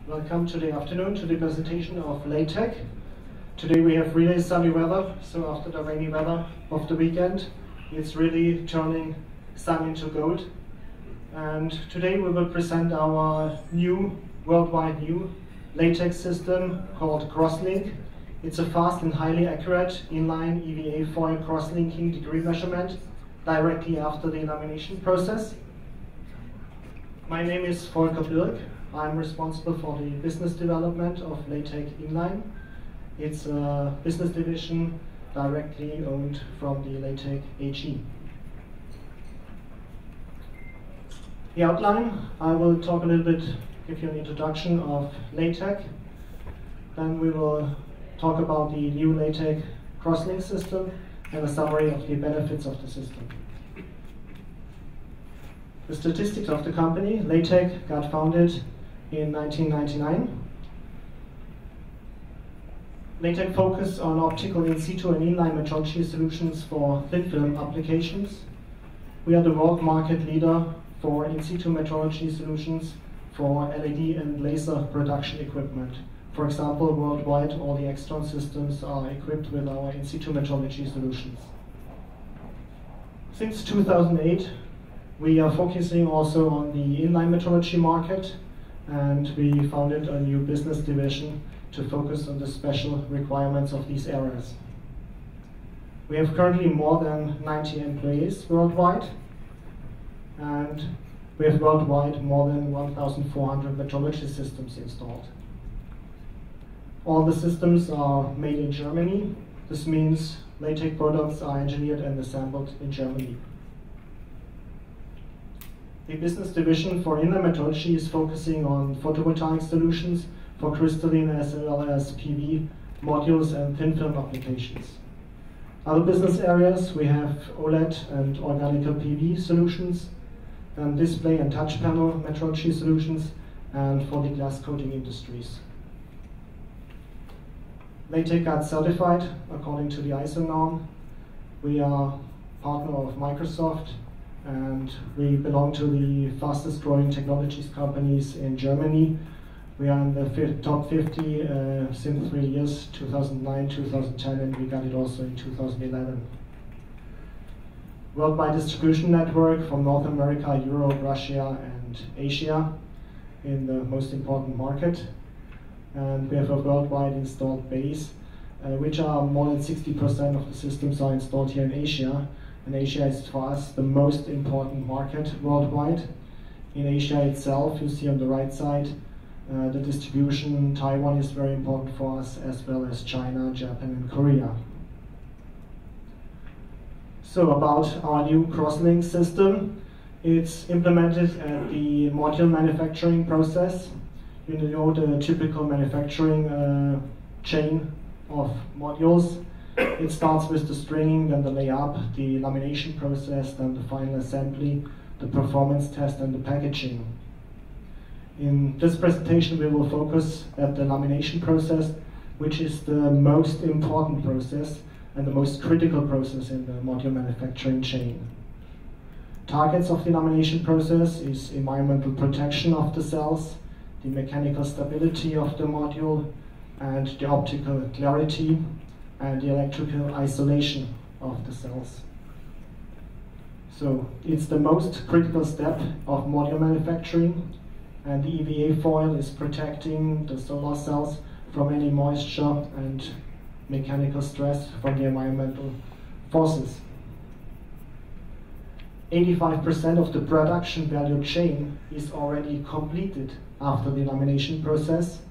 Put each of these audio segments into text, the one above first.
Welcome to the afternoon to the presentation of LayTec. Today we have really sunny weather, so after the rainy weather of the weekend, it's really turning sun into gold. And today we will present our worldwide new LayTec system called Crosslink. It's a fast and highly accurate inline EVA foil cross-linking degree measurement directly after the lamination process. My name is Volker Birk. I'm responsible for the business development of LayTec Inline. It's a business division directly owned from the LayTec AG. The outline, I will talk a little bit, give you an introduction of LayTec. Then we will talk about the new LayTec Crosslink system and a summary of the benefits of the system. The statistics of the company: LayTec got founded in 1999. LayTec focused on optical in situ and inline metrology solutions for thin film applications. We are the world market leader for in situ metrology solutions for LED and laser production equipment. For example, worldwide, all the external systems are equipped with our in situ metrology solutions. Since 2008, we are focusing also on the inline metrology market, and we founded a new business division to focus on the special requirements of these areas. We have currently more than 90 employees worldwide, and we have worldwide more than 1,400 metrology systems installed. All the systems are made in Germany. This means LayTec products are engineered and assembled in Germany. The business division for inline metrology is focusing on photovoltaic solutions for crystalline as well as PV modules and thin film applications. Other business areas, we have OLED and organic PV solutions, and display and touch panel metrology solutions, and for the glass coating industries. LayTec got certified according to the ISO norm. We are partner of Microsoft, and we belong to the fastest growing technologies companies in Germany. We are in the top 50 since 3 years, 2009, 2010, and we got it also in 2011. Worldwide distribution network from North America, Europe, Russia, and Asia in the most important market. And we have a worldwide installed base, which are more than 60% of the systems are installed here in Asia. And Asia is for us the most important market worldwide. In Asia itself, you see on the right side, the distribution. Taiwan is very important for us, as well as China, Japan, and Korea. So about our new Crosslink system, it's implemented at the module manufacturing process. You know the typical manufacturing chain of modules. It starts with the stringing, then the layup, the lamination process, then the final assembly, the performance test, and the packaging. In this presentation, we will focus at the lamination process, which is the most important process and the most critical process in the module manufacturing chain. Targets of the lamination process is environmental protection of the cells, the mechanical stability of the module, and the optical clarity and the electrical isolation of the cells. So it's the most critical step of module manufacturing, and the EVA foil is protecting the solar cells from any moisture and mechanical stress from the environmental forces. 85% of the production value chain is already completed after the lamination process.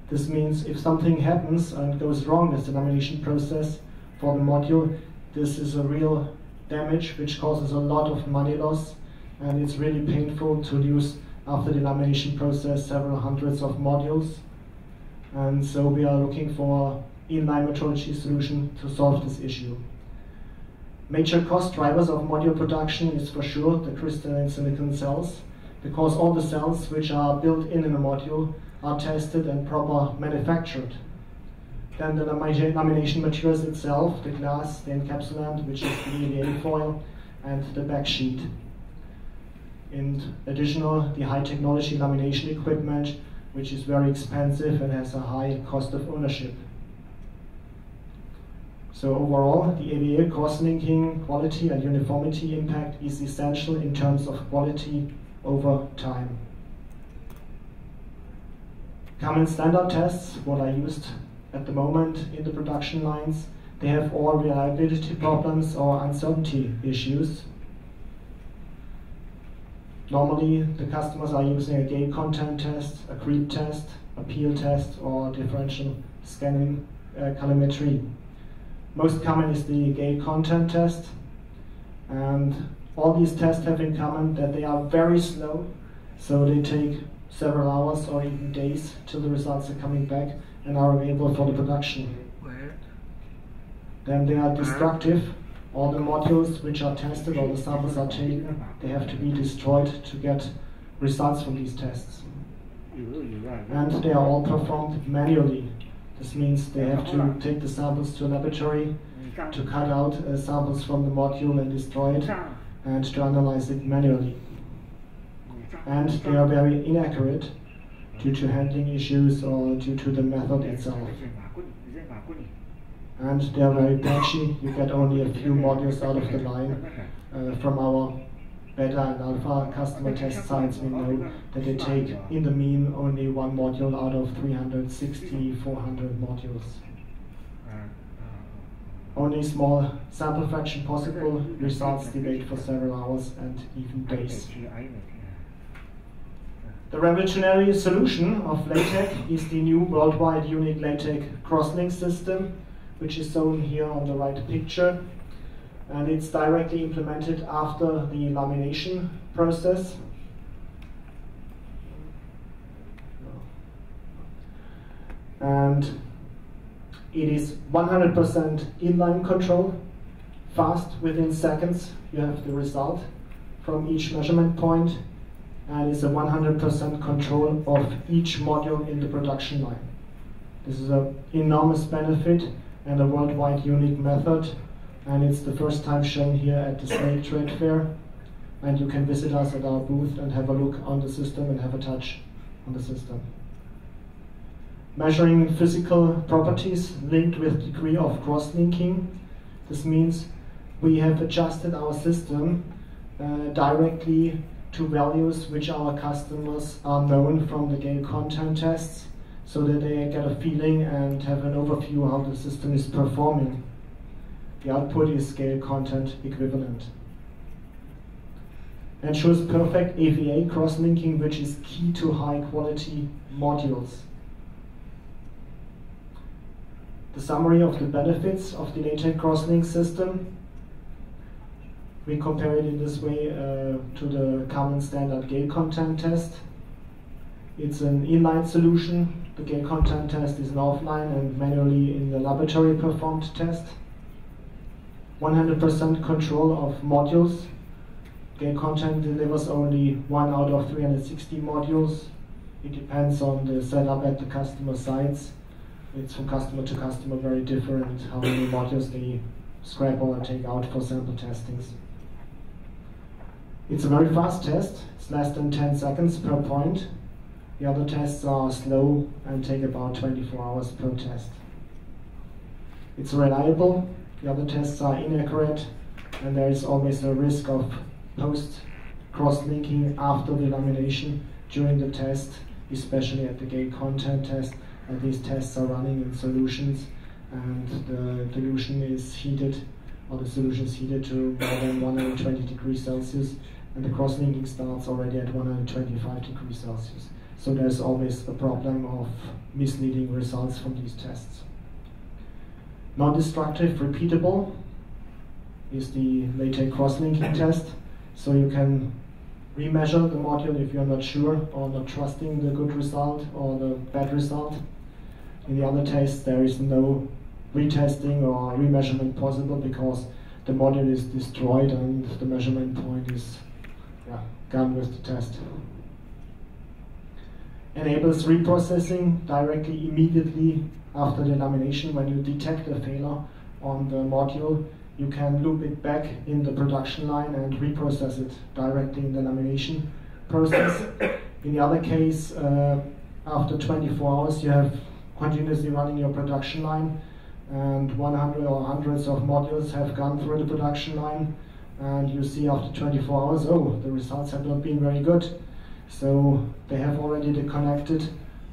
This means if something happens and goes wrong with the lamination process for the module, this is a real damage which causes a lot of money loss, and it's really painful to lose after the lamination process several hundreds of modules. And so we are looking for inline metrology solution to solve this issue. Major cost drivers of module production is for sure the crystalline silicon cells, because all the cells which are built in a module are tested and proper manufactured. Then the lamination materials itself, the glass, the encapsulant, which is the EVA foil, and the backsheet. In addition, the high technology lamination equipment which is very expensive and has a high cost of ownership. So overall, the IPVEA cross-linking quality and uniformity impact is essential in terms of quality over time. Common standard tests, what are used at the moment in the production lines, they have all reliability problems or uncertainty issues. Normally, the customers are using a gate content test, a creep test, a peel test, or differential scanning calorimetry. Most common is the gate content test, and all these tests have in common that they are very slow, so they take several hours or even days till the results are coming back and are available for the production. Then they are destructive. All the modules which are tested or the samples are taken, they have to be destroyed to get results from these tests. And they are all performed manually. This means they have to take the samples to a laboratory to cut out samples from the module and destroy it and to analyze it manually. And they are very inaccurate due to handling issues or due to the method itself. And they are very patchy. You get only a few modules out of the line. From our beta and alpha customer test sites, we know that they take, in the mean, only one module out of 360, 400 modules. Only small sample fraction possible, results delayed for several hours and even days. The revolutionary solution of LayTec is the new worldwide unique LayTec crosslink system, which is shown here on the right picture. And it's directly implemented after the lamination process. And it is 100% inline control, fast, within seconds you have the result from each measurement point, and it's a 100% control of each module in the production line. This is an enormous benefit and a worldwide unique method, and it's the first time shown here at the SNEC trade fair, and you can visit us at our booth and have a look on the system and have a touch on the system. Measuring physical properties linked with degree of cross-linking. This means we have adjusted our system directly to values which our customers are known from the gate content tests, so that they get a feeling and have an overview how the system is performing. The output is scale content equivalent. Ensures perfect IPVEA cross-linking, which is key to high quality modules. The summary of the benefits of the LayTec crosslink system. We compare it in this way to the common standard gate content test. It's an inline solution. The gate content test is an offline and manually in the laboratory performed test. 100% control of modules. Gate content delivers only 1 out of 360 modules. It depends on the setup at the customer sites. It's from customer to customer very different how many modules they scrap or take out for sample testings. It's a very fast test. It's less than 10 seconds per point. The other tests are slow and take about 24 hours per test. It's reliable. The other tests are inaccurate, and there is always a risk of post-cross-linking after the lamination during the test, especially at the gate content test. And these tests are running in solutions, and the dilution is heated, or the solution is heated to more than 120 degrees Celsius, and the cross-linking starts already at 125 degrees Celsius. So there's always a problem of misleading results from these tests. Non-destructive, repeatable is the LayTec cross-linking test. So you can remeasure the module if you're not sure or not trusting the good result or the bad result. In the other tests, there is no retesting or remeasurement possible because the module is destroyed and the measurement point is gone with the test. Enables reprocessing directly immediately after the lamination. When you detect a failure on the module, you can loop it back in the production line and reprocess it directly in the lamination process. In the other case, after 24 hours you have continuously running your production line, and 100 or hundreds of modules have gone through the production line, and you see after 24 hours, oh, the results have not been very good. So they have already connected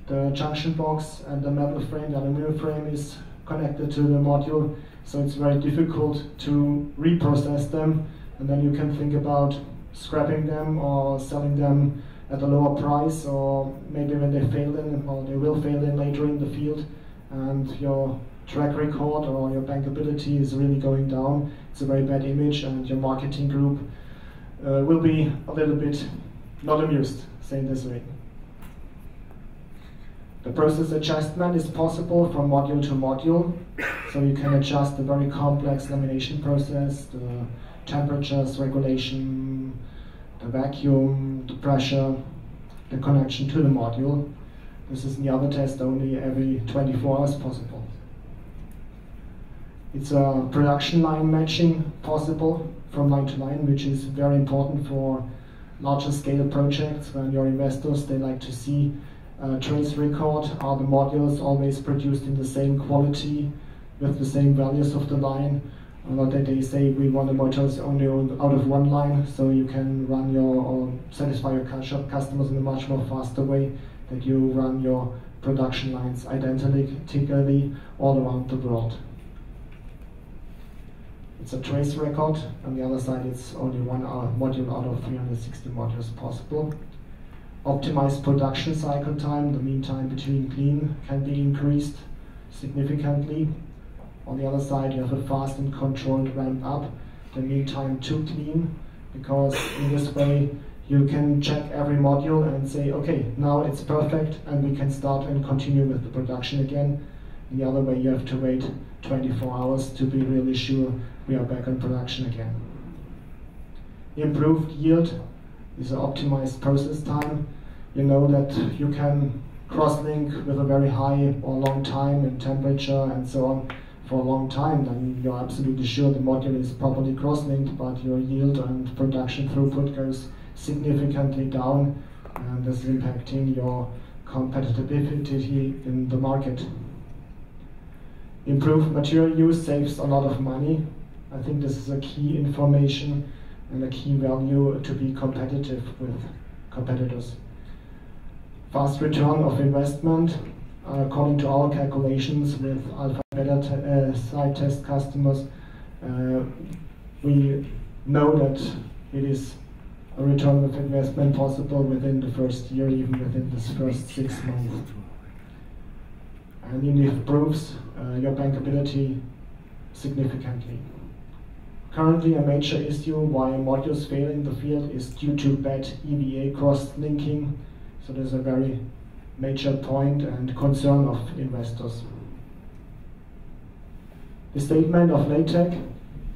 the junction box, and the metal frame, the aluminum frame is connected to the module, so it's very difficult to reprocess them, and then you can think about scrapping them or selling them at a lower price, or maybe when they fail in, or they will fail in later in the field, and your track record or your bankability is really going down. It's a very bad image, and your marketing group will be a little bit not amused, saying this way. The process adjustment is possible from module to module, so you can adjust the very complex lamination process, the temperatures regulation, the vacuum, the pressure, the connection to the module. This is in the other test only every 24 hours possible. It's a production line matching possible from line to line, which is very important for larger scale projects. When your investors, they like to see a trace record. Are the modules always produced in the same quality with the same values of the line? Not that they say we want the modules only out of one line, so you can run your or satisfy your customers in a much more faster way, that you run your production lines identically all around the world. It's a trace record. On the other side, it's only one module out of 360 modules possible. Optimized production cycle time. The mean time between clean can be increased significantly. On the other side, you have a fast and controlled ramp up, the mean time to clean, because in this way you can check every module and say, okay, now it's perfect, and we can start and continue with the production again. And the other way, you have to wait 24 hours to be really sure we are back on production again. Improved yield is an optimized process time. You know that you can cross-link with a very high or long time and temperature and so on for a long time, then you're absolutely sure the module is properly cross-linked, but your yield and production throughput goes significantly down, and this is impacting your competitivity in the market. Improved material use saves a lot of money. I think this is a key information and a key value to be competitive with competitors. Fast return of investment. According to our calculations with alpha beta site test customers, we know that it is a return of investment possible within the first year, even within this first 6 months. And it improves your bankability significantly. Currently, a major issue why modules fail in the field is due to bad EVA cross-linking. So there's a very major point and concern of investors. The statement of LayTec: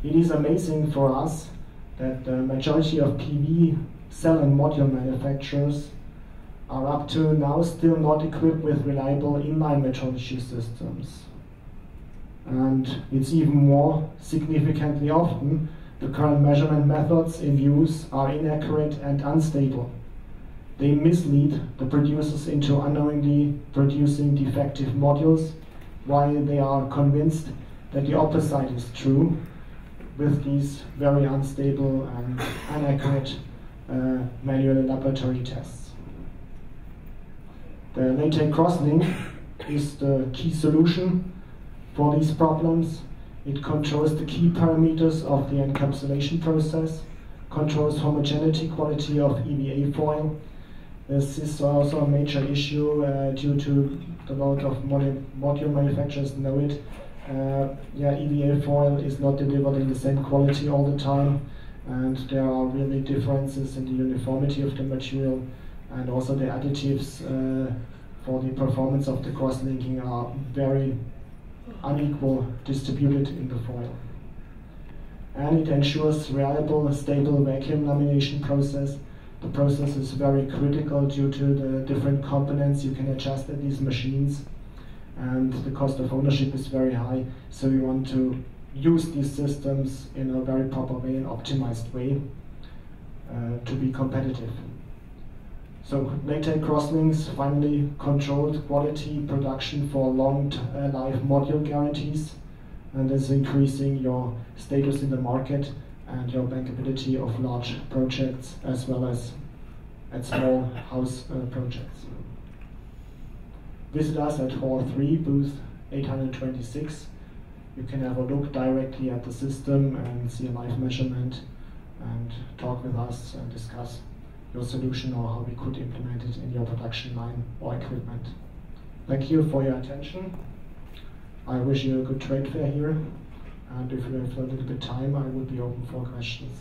it is amazing for us that the majority of PV cell and module manufacturers are up to now still not equipped with reliable inline metrology systems. And it's even more significantly often the current measurement methods in use are inaccurate and unstable. They mislead the producers into unknowingly producing defective modules, while they are convinced that the opposite is true with these very unstable and inaccurate manual laboratory tests. The LayTec crosslink is the key solution for these problems. It controls the key parameters of the encapsulation process, controls homogeneity quality of EVA foil. This is also a major issue due to the lot of module manufacturers know it. EVA foil is not delivered in the same quality all the time, and there are really differences in the uniformity of the material, and also the additives for the performance of the cross-linking are very unequal distributed in the foil. And it ensures reliable, stable vacuum lamination process. The process is very critical due to the different components you can adjust at these machines, and the cost of ownership is very high, so you want to use these systems in a very proper way, an optimized way, to be competitive. So LayTec crosslinks finally controlled quality production for long life module guarantees, and this is increasing your status in the market and your bankability of large projects as well as at small house projects. Visit us at Hall 3, booth 826. You can have a look directly at the system and see a live measurement and talk with us and discuss your solution or how we could implement it in your production line or equipment. Thank you for your attention. I wish you a good trade fair here, and if you have a little bit of time, I would be open for questions.